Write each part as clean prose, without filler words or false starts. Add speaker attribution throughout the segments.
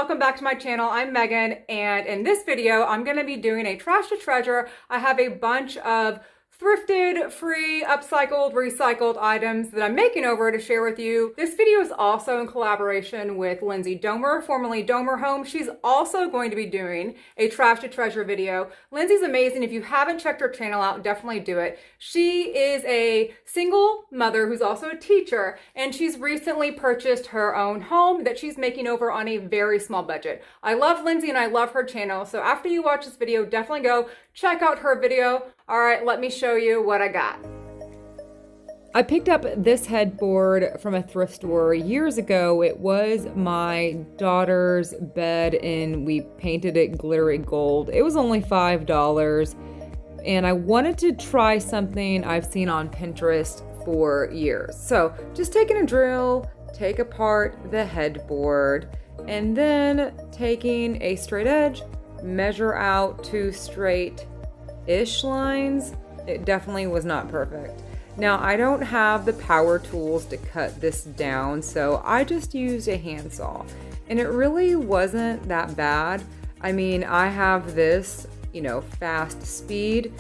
Speaker 1: welcome back to my channel. I'm Megan, and in this video, I'm gonna be doing a trash to treasure. I have a bunch of thrifted, free, upcycled, recycled items that I'm making over to share with you. This video is also in collaboration with Lindsey Domer, formerly Domer Home. She's also going to be doing a trash to treasure video. Lindsey's amazing. If you haven't checked her channel out, definitely do it. She is a single mother who's also a teacher, and she's recently purchased her own home that she's making over on a very small budget. I love Lindsey and I love her channel, so after you watch this video, definitely go check out her video. All right, let me show you what I got. I picked up this headboard from a thrift store years ago. It was my daughter's bed and we painted it glittery gold. It was only $5 and I wanted to try something I've seen on Pinterest for years. So just taking a drill, take apart the headboard, and then taking a straight edge, measure out 2 straight-ish lines. It definitely was not perfect. Now, I don't have the power tools to cut this down, so I just used a handsaw. And it really wasn't that bad. I mean, I have this, fast speed,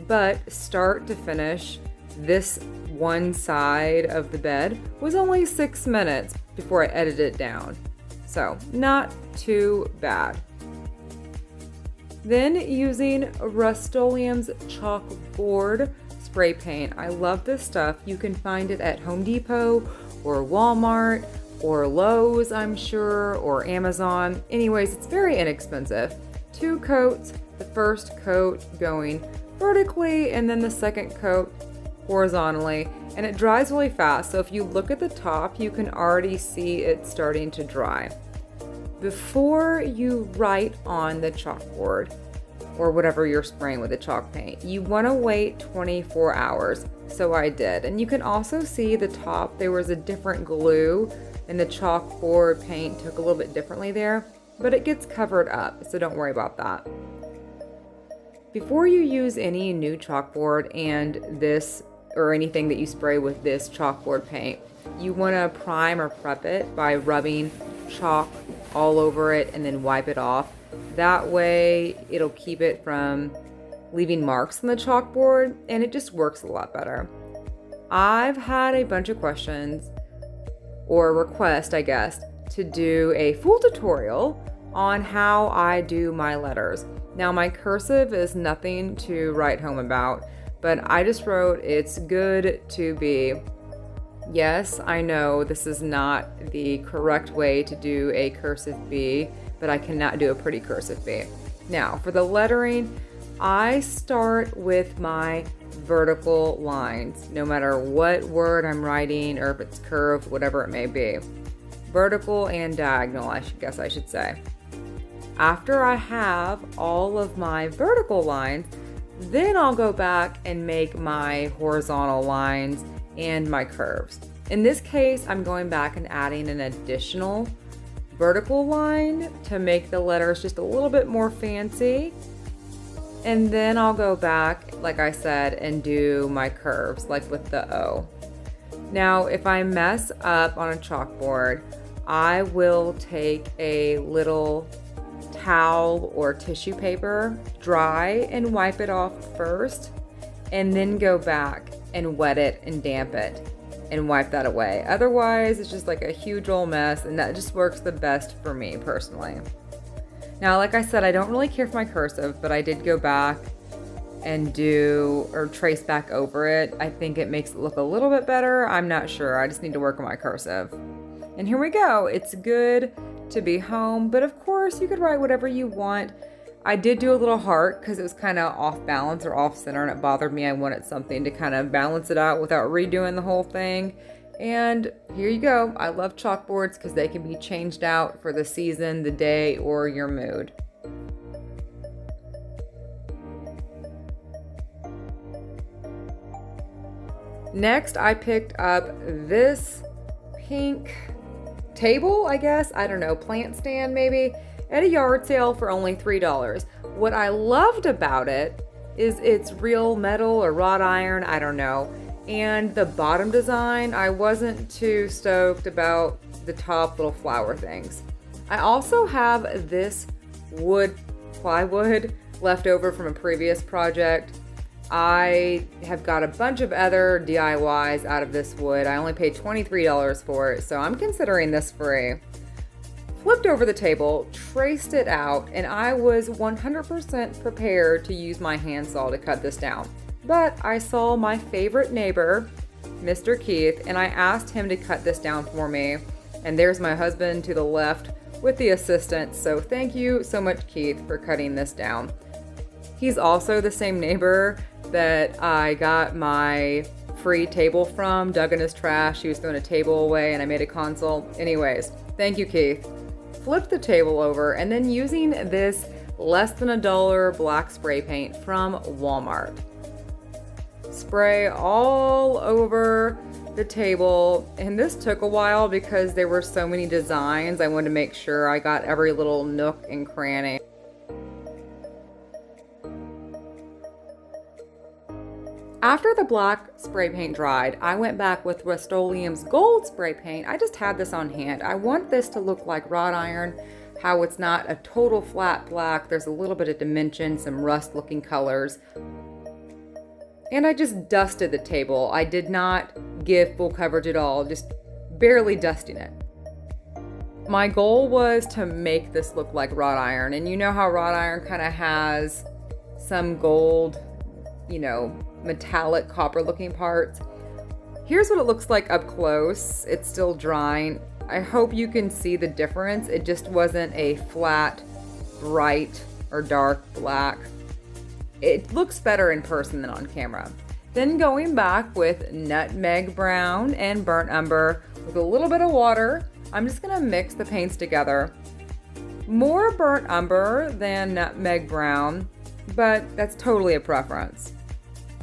Speaker 1: but start to finish, this one side of the bed was only 6 minutes before I edited it down. So, not too bad. Then using Rust-Oleum's Chalkboard spray paint. I love this stuff. You can find it at Home Depot or Walmart or Lowe's, I'm sure, or Amazon. Anyways, it's very inexpensive. 2 coats, the first coat going vertically and then the second coat horizontally, and it dries really fast. So if you look at the top, you can already see it starting to dry. Before you write on the chalkboard or whatever you're spraying with the chalk paint, you want to wait 24 hours. So I did. And you can also see the top, there was a different glue and the chalkboard paint took a little bit differently there, but it gets covered up, so don't worry about that. Before you use any new chalkboard and this or anything that you spray with this chalkboard paint, you want to prime or prep it by rubbing chalk all over it and then wipe it off. That way it'll keep it from leaving marks on the chalkboard and it just works a lot better. I've had a bunch of questions or requests, I guess, to do a full tutorial on how I do my letters. Now my cursive is nothing to write home about, but I just wrote, "It's good to be." Yes, I know this is not the correct way to do a cursive B, but I cannot do a pretty cursive B. Now, for the lettering, I start with my vertical lines, no matter what word I'm writing or if it's curved, whatever it may be. Vertical and diagonal, guess I should say. After I have all of my vertical lines, then I'll go back and make my horizontal lines and my curves. In this case, I'm going back and adding an additional vertical line to make the letters just a little bit more fancy. And then I'll go back, like I said, and do my curves, like with the O. Now, if I mess up on a chalkboard, I will take a little towel or tissue paper, dry and wipe it off first, and then go back and wet it and damp it and wipe that away. Otherwise, it's just like a huge old mess, and that just works the best for me personally. Now, like I said, I don't really care for my cursive, but I did go back and do or trace back over it. I think it makes it look a little bit better. I'm not sure. I just need to work on my cursive. And here we go. It's good to be home, but of course you could write whatever you want. I did do a little heart because it was kind of off balance or off center and it bothered me. I wanted something to kind of balance it out without redoing the whole thing. And here you go. I love chalkboards because they can be changed out for the season, the day, or your mood. Next, I picked up this pink table, I guess. I don't know, plant stand maybe, at a yard sale for only $3. What I loved about it is it's real metal or wrought iron, I don't know. And the bottom design, I wasn't too stoked about the top little flower things. I also have this plywood left over from a previous project. I have got a bunch of other DIYs out of this wood. I only paid $23 for it, so I'm considering this free. Flipped over the table, traced it out, and I was 100% prepared to use my handsaw to cut this down. But I saw my favorite neighbor, Mr. Keith, and I asked him to cut this down for me. And there's my husband to the left with the assistant, so thank you so much, Keith, for cutting this down. He's also the same neighbor that I got my free table from, dug in his trash. He was throwing a table away and I made a console. Anyways, thank you, Keith. Flipped the table over and then using this less than $1 black spray paint from Walmart. Spray all over the table, and this took a while because there were so many designs. I wanted to make sure I got every little nook and cranny. After the black spray paint dried, I went back with Rust-Oleum's gold spray paint. I just had this on hand. I want this to look like wrought iron, how it's not a total flat black. There's a little bit of dimension, some rust looking colors. And I just dusted the table. I did not give full coverage at all, just barely dusting it. My goal was to make this look like wrought iron. And you know how wrought iron kind of has some gold, metallic copper looking parts. Here's what it looks like up close. It's still drying. I hope you can see the difference. It just wasn't a flat, bright, or dark black. It looks better in person than on camera. Then going back with nutmeg brown and burnt umber with a little bit of water, I'm just gonna mix the paints together. More burnt umber than nutmeg brown, but that's totally a preference.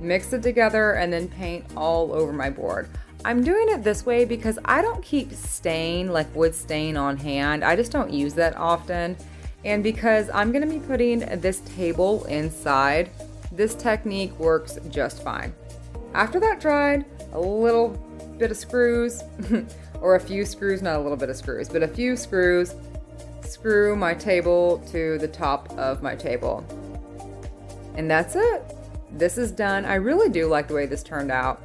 Speaker 1: Mix it together and then paint all over my board. I'm doing it this way because I don't keep stain, like wood stain, on hand. I just don't use that often. And because I'm gonna be putting this table inside, this technique works just fine. After that dried, a little bit of screws, or a few screws, not a little bit of screws, but a few screws, screw my table to the top of my table. And that's it. This is done. I really do like the way this turned out.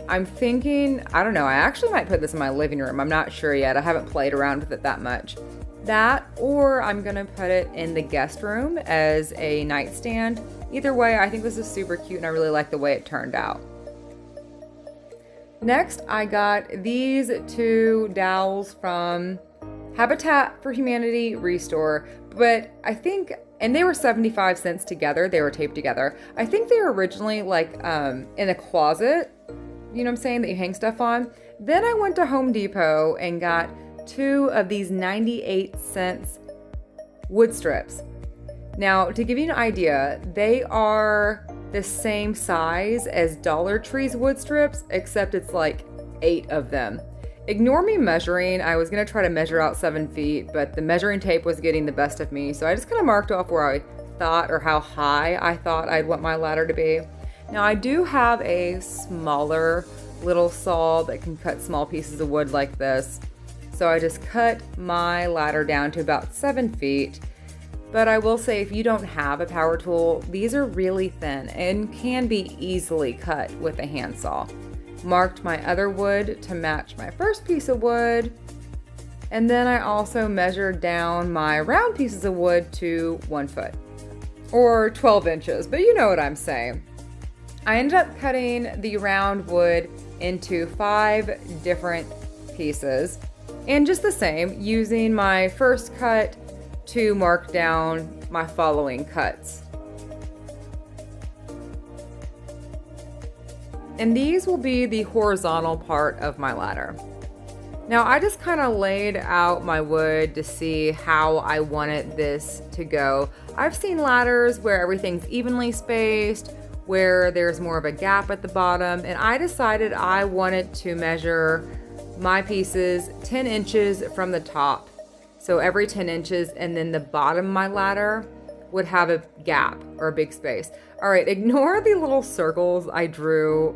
Speaker 1: I'm thinking, I don't know, I actually might put this in my living room. I'm not sure yet. I haven't played around with it that much. That, or I'm gonna put it in the guest room as a nightstand. Either way, I think this is super cute and I really like the way it turned out. Next, I got these two dowels from Habitat for Humanity Restore, but I think, and they were 75 cents together. They were taped together. I think they were originally like in a closet, you know what I'm saying, that you hang stuff on. Then I went to Home Depot and got two of these 98 cents wood strips. Now, to give you an idea, they are the same size as Dollar Tree's wood strips, except it's like 8 of them. Ignore me measuring. I was gonna try to measure out 7 feet, but the measuring tape was getting the best of me. So I just kind of marked off where I thought, or how high I thought I'd want my ladder to be. Now I do have a smaller little saw that can cut small pieces of wood like this. So I just cut my ladder down to about 7 feet. But I will say, if you don't have a power tool, these are really thin and can be easily cut with a handsaw. Marked my other wood to match my first piece of wood. And then I also measured down my round pieces of wood to 1 foot, or 12 inches, but you know what I'm saying. I ended up cutting the round wood into 5 different pieces, and just the same, using my first cut to mark down my following cuts. And these will be the horizontal part of my ladder. Now I just kind of laid out my wood to see how I wanted this to go. I've seen ladders where everything's evenly spaced, where there's more of a gap at the bottom, and I decided I wanted to measure my pieces 10 inches from the top. So every 10 inches, and then the bottom of my ladder would have a gap or a big space. All right, ignore the little circles I drew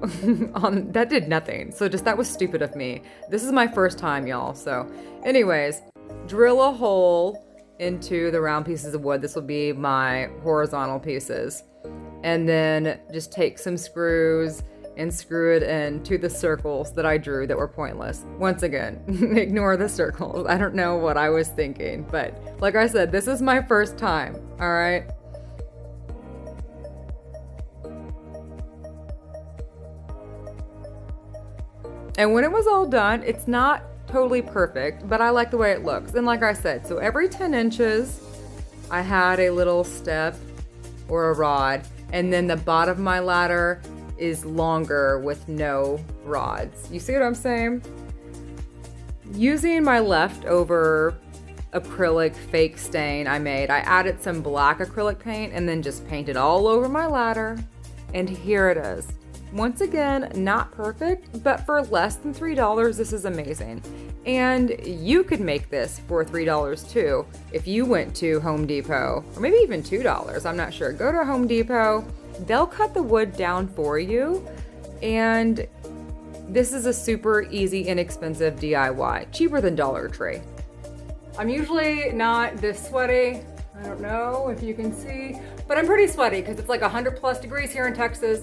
Speaker 1: on, that did nothing. So just, that was stupid of me. This is my first time, y'all. So anyways, drill a hole into the round pieces of wood. This will be my horizontal pieces. And then just take some screws and screw it into the circles that I drew that were pointless. Once again, ignore the circles. I don't know what I was thinking, but like I said, this is my first time, all right? And when it was all done, it's not totally perfect, but I like the way it looks. And like I said, so every 10 inches, I had a little step or a rod, and then the bottom of my ladder is longer with no rods. You see what I'm saying? Using my leftover acrylic fake stain I made, I added some black acrylic paint and then just painted all over my ladder. And here it is. Once again, not perfect, but for less than $3, this is amazing. And you could make this for $3 too if you went to Home Depot, or maybe even $2, I'm not sure. Go to Home Depot, they'll cut the wood down for you, and this is a super easy, inexpensive DIY, cheaper than Dollar Tree. I'm usually not this sweaty. I don't know if you can see, but I'm pretty sweaty because it's like 100+ degrees here in Texas.